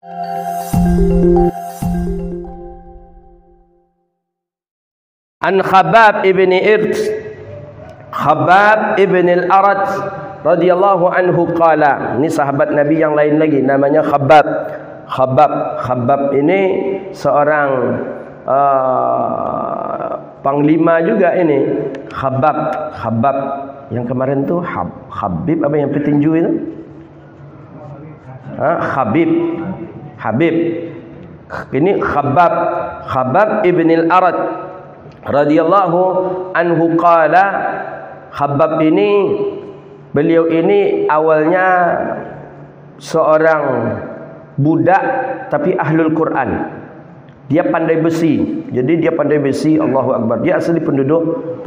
An Khabbab ibn Irt, Khabbab ibn al-Arat radhiyallahu anhu qala. Ini sahabat Nabi yang lain lagi namanya Khabbab. Khabbab ini seorang panglima juga ini. Khabbab yang kemarin tu Habib apa yang petinju itu? Habib. Ini Khabbab ibn al-Arat radhiyallahu anhu qala. Khabbab ini, beliau ini awalnya seorang budak tapi ahlul Quran. Dia pandai besi. Jadi dia pandai besi, Allahu Akbar. Dia asli penduduk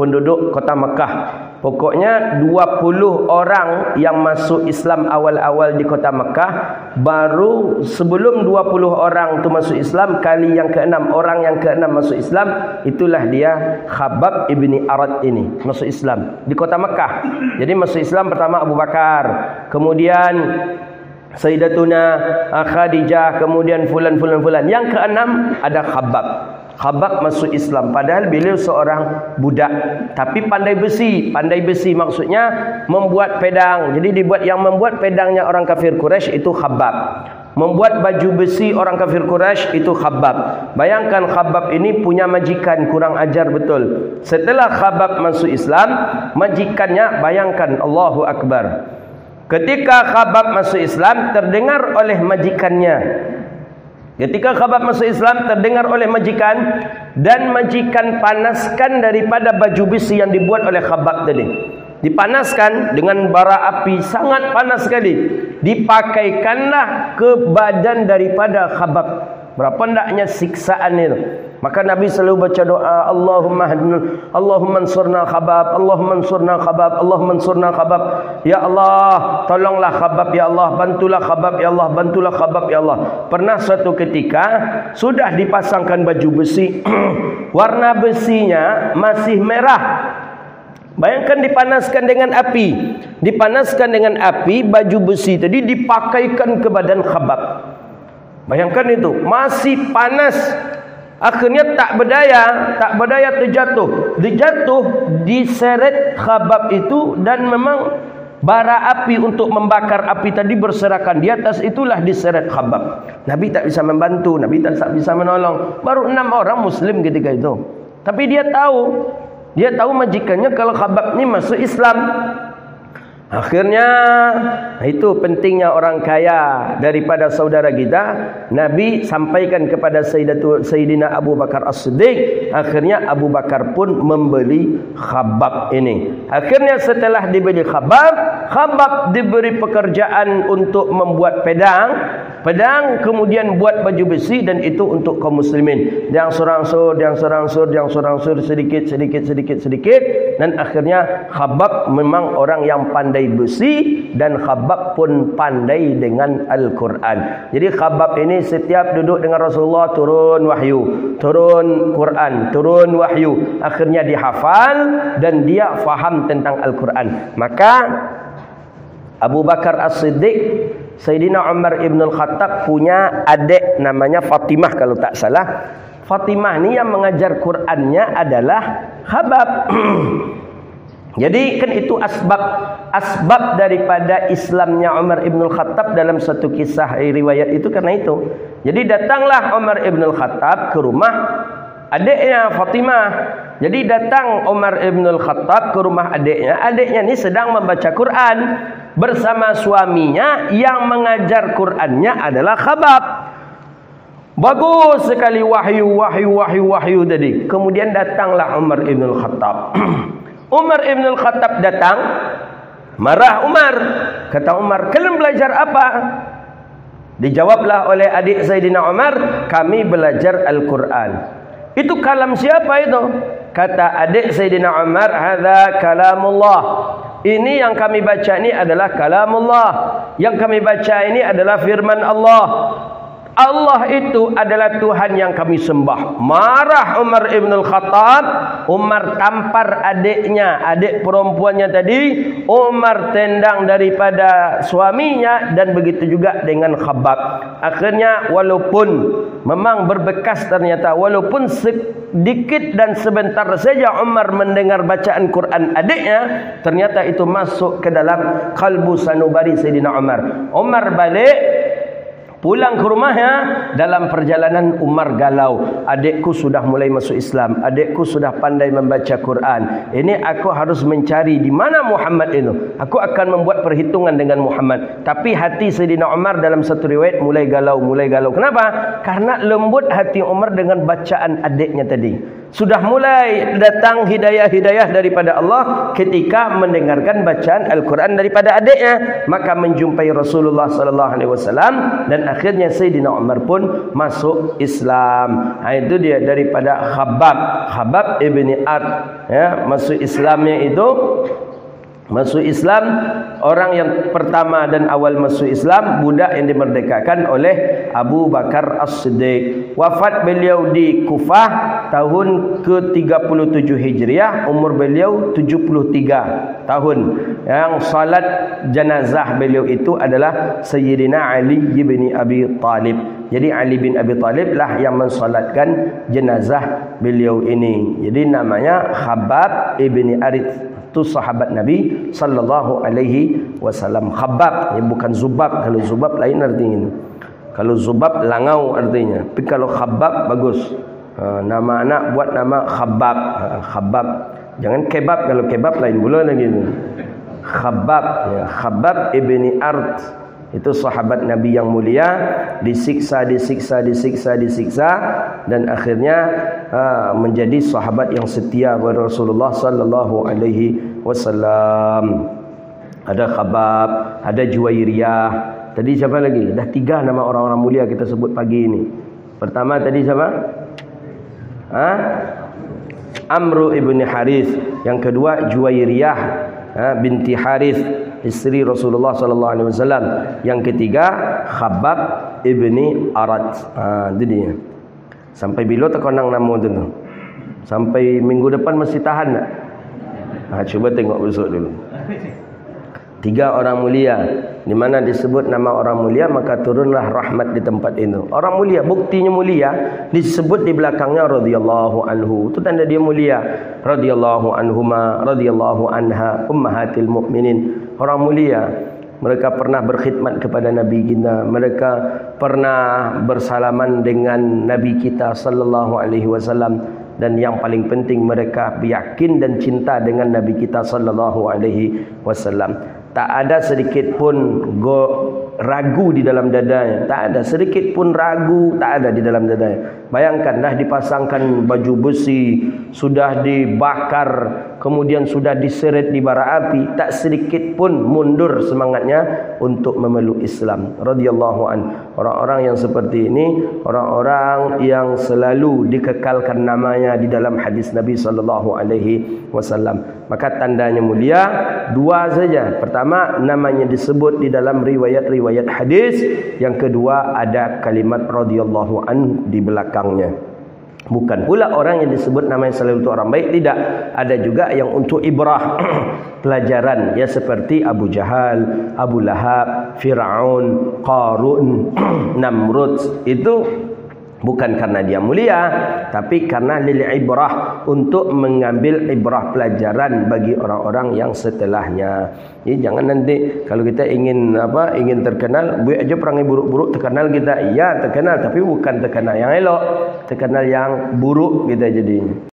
kota Mekah. Pokoknya 20 orang yang masuk Islam awal-awal di kota Mekah. Baru sebelum 20 orang itu masuk Islam, kali yang ke-6, orang yang ke-6 masuk Islam, itulah dia Khabbab ibni Arat ini masuk Islam di kota Mekah. Jadi masuk Islam pertama Abu Bakar, kemudian Sayyidatuna Khadijah, kemudian fulan. Yang ke-6 ada Khabbab. Khabbab masuk Islam padahal beliau seorang budak tapi pandai besi. Pandai besi maksudnya membuat pedang. Jadi yang membuat pedangnya orang kafir Quraisy itu Khabbab. Membuat baju besi orang kafir Quraisy itu Khabbab. Bayangkan Khabbab ini punya majikan kurang ajar betul. Setelah Khabbab masuk Islam, majikannya, bayangkan, Allahu Akbar. Ketika Khabbab masuk Islam, terdengar oleh majikannya. Ketika Khabbab masuk Islam, terdengar oleh majikan, dan majikan panaskan daripada baju besi yang dibuat oleh Khabbab tadi. Dipanaskan dengan bara api, sangat panas sekali. Dipakaikanlah ke badan daripada Khabbab. Berapa hendaknya siksaan itu. Maka Nabi selalu baca doa, Allahumma ansurna Khabbab, Allahumma ansurna Khabbab, Allahumma ansurna Khabbab. Ya Allah, tolonglah Khabbab, ya Allah, bantulah Khabbab, ya Allah, bantulah Khabbab, ya Allah. Pernah suatu ketika sudah dipasangkan baju besi, warna besinya masih merah. Bayangkan dipanaskan dengan api, baju besi tadi dipakaikan ke badan Khabbab. Bayangkan itu, masih panas. Akhirnya tak berdaya terjatuh. Diseret Khabbab itu, dan memang bara api untuk membakar api tadi berserakan. Di atas itulah diseret Khabbab. Nabi tak bisa membantu, Nabi tak bisa menolong. Baru 6 orang Muslim ketika itu. Tapi dia tahu majikannya kalau Khabbab ini masuk Islam. Akhirnya, itu pentingnya orang kaya daripada saudara kita. Nabi sampaikan kepada Sayyidina Abu Bakar As-Siddiq. Akhirnya Abu Bakar pun membeli Khabbab ini. Akhirnya setelah dibeli Khabbab diberi pekerjaan untuk membuat pedang, kemudian buat baju besi, dan itu untuk kaum muslimin. Yang surangsur sedikit. Dan akhirnya Khabbab memang orang yang pandai besi, dan Khabbab pun pandai dengan Al-Quran. Jadi Khabbab ini setiap duduk dengan Rasulullah turun Quran, akhirnya dihafal dan dia faham tentang Al-Quran. Maka Abu Bakar As-Siddiq, Sayyidina Umar ibn al-Khattab punya adik namanya Fatimah kalau tak salah. Fatimah ni yang mengajar Qurannya adalah Khabbab. Jadi kan itu asbab daripada Islamnya Umar ibn al-Khattab dalam satu kisah riwayat itu karena itu. Jadi datanglah Umar ibn al-Khattab ke rumah adiknya Fatimah. Jadi datang Umar ibn al-Khattab ke rumah adiknya. Adiknya ni sedang membaca Quran bersama suaminya, yang mengajar Qurannya adalah Khabbab. Bagus sekali wahyu tadi. Kemudian datanglah Umar ibn al-Khattab. Umar ibn al-Khattab datang, marah Umar. Kata Umar, kalian belajar apa? Dijawablah oleh adik Sayyidina Umar, kami belajar Al-Quran. Itu kalam siapa itu? Kata adik Sayyidina Umar, hadza kalamullah. Ini yang kami baca ini adalah kalamullah. Yang kami baca ini adalah firman Allah. Allah itu adalah Tuhan yang kami sembah. Marah Umar ibn al-Khattab. Umar tampar adiknya, adik perempuannya tadi. Umar tendang daripada suaminya, dan begitu juga dengan Khabbab. Akhirnya walaupun memang berbekas ternyata, walaupun sedikit dan sebentar saja Umar mendengar bacaan Quran adiknya, ternyata itu masuk ke dalam kalbu sanubari Sayyidina Umar. Umar balik pulang ke rumahnya, dalam perjalanan Umar galau. Adikku sudah mulai masuk Islam, adikku sudah pandai membaca Quran. Ini aku harus mencari di mana Muhammad itu. Aku akan membuat perhitungan dengan Muhammad. Tapi hati Sayyidina Umar dalam satu riwayat mulai galau. Kenapa? Karena lembut hati Umar dengan bacaan adiknya tadi. Sudah mulai datang hidayah-hidayah daripada Allah ketika mendengarkan bacaan Al-Quran daripada adiknya. Maka menjumpai Rasulullah sallallahu alaihi wasallam, dan akhirnya Sayyidina Umar pun masuk Islam. Itu dia daripada Khabbab ibni Ard, ya, masuk Islamnya itu, masuk Islam orang yang pertama dan awal masuk Islam, budak yang dimerdekakan oleh Abu Bakar As-Siddiq. Wafat beliau di Kufah tahun ke-37 Hijriah, umur beliau 73 tahun. Yang salat jenazah beliau itu adalah Sayyidina Ali bin Abi Talib. Jadi Ali bin Abi Talib lah yang mensalatkan jenazah beliau ini. Jadi namanya Khabbab ibni Arith. Itu sahabat Nabi sallallahu alaihi wasallam. Khabbab, ya, bukan Zubab. Kalau Zubab lain artinya. Kalau Zubab langau artinya. Tapi kalau Khabbab bagus. Nama anak buat nama Khabbab. Khabbab. Jangan kebab, kalau kebab lain pula lagi. Khabbab, ya, Khabbab ibni Ard. Itu sahabat Nabi yang mulia, disiksa dan akhirnya menjadi sahabat yang setia kepada Rasulullah sallallahu alaihi wasallam. Ada Khabbab, ada Juwairiyah. Tadi siapa lagi? Dah 3 nama orang-orang mulia kita sebut pagi ini. Pertama tadi siapa? Amru ibn Harith. Yang kedua Juwairiyah binti Harith, isteri Rasulullah sallallahu alaihi wasallam. Yang ketiga Khabbab ibni Arad. Itu dia. Sampai bila terkenang nama tu? Sampai minggu depan masih tahan tak? Cuba tengok besok dulu. 3 orang mulia, di mana disebut nama orang mulia, maka turunlah rahmat di tempat itu. Orang mulia, buktinya mulia, disebut di belakangnya radhiyallahu anhu. Itu tanda dia mulia. Radhiyallahu anhuma, radhiyallahu anha, ummahatil mukminin. Orang mulia, mereka pernah berkhidmat kepada Nabi kita, mereka pernah bersalaman dengan Nabi kita sallallahu alaihi wasallam, dan yang paling penting mereka yakin dan cinta dengan Nabi kita sallallahu alaihi wasallam. Tak ada sedikit pun ragu di dalam dadanya. Tak ada sedikit pun ragu, tak ada di dalam dadanya. Bayangkan, dah dipasangkan baju besi, sudah dibakar, kemudian sudah diseret di bara api, tak sedikit pun mundur semangatnya untuk memeluk Islam. Radhiyallahu an. Orang-orang yang seperti ini, orang-orang yang selalu dikekalkan namanya di dalam hadis Nabi sallallahu alaihi wasallam. Maka tandanya mulia 2 saja. Pertama, namanya disebut di dalam riwayat-riwayat hadis. Yang kedua, ada kalimat radhiyallahu an di belakangnya. Bukan pula orang yang disebut namanya selalu untuk orang baik, tidak. Ada juga yang untuk ibrah, pelajaran, ya, seperti Abu Jahal, Abu Lahab, Fir'aun, Qarun, Namrud. Itu bukan karena dia mulia, tapi karena lil ibrah, untuk mengambil ibrah pelajaran bagi orang-orang yang setelahnya. Jadi jangan nanti kalau kita ingin ingin terkenal, buat aja perangai buruk-buruk terkenal kita. Iya terkenal, tapi bukan terkenal yang elok, terkenal yang buruk kita jadi.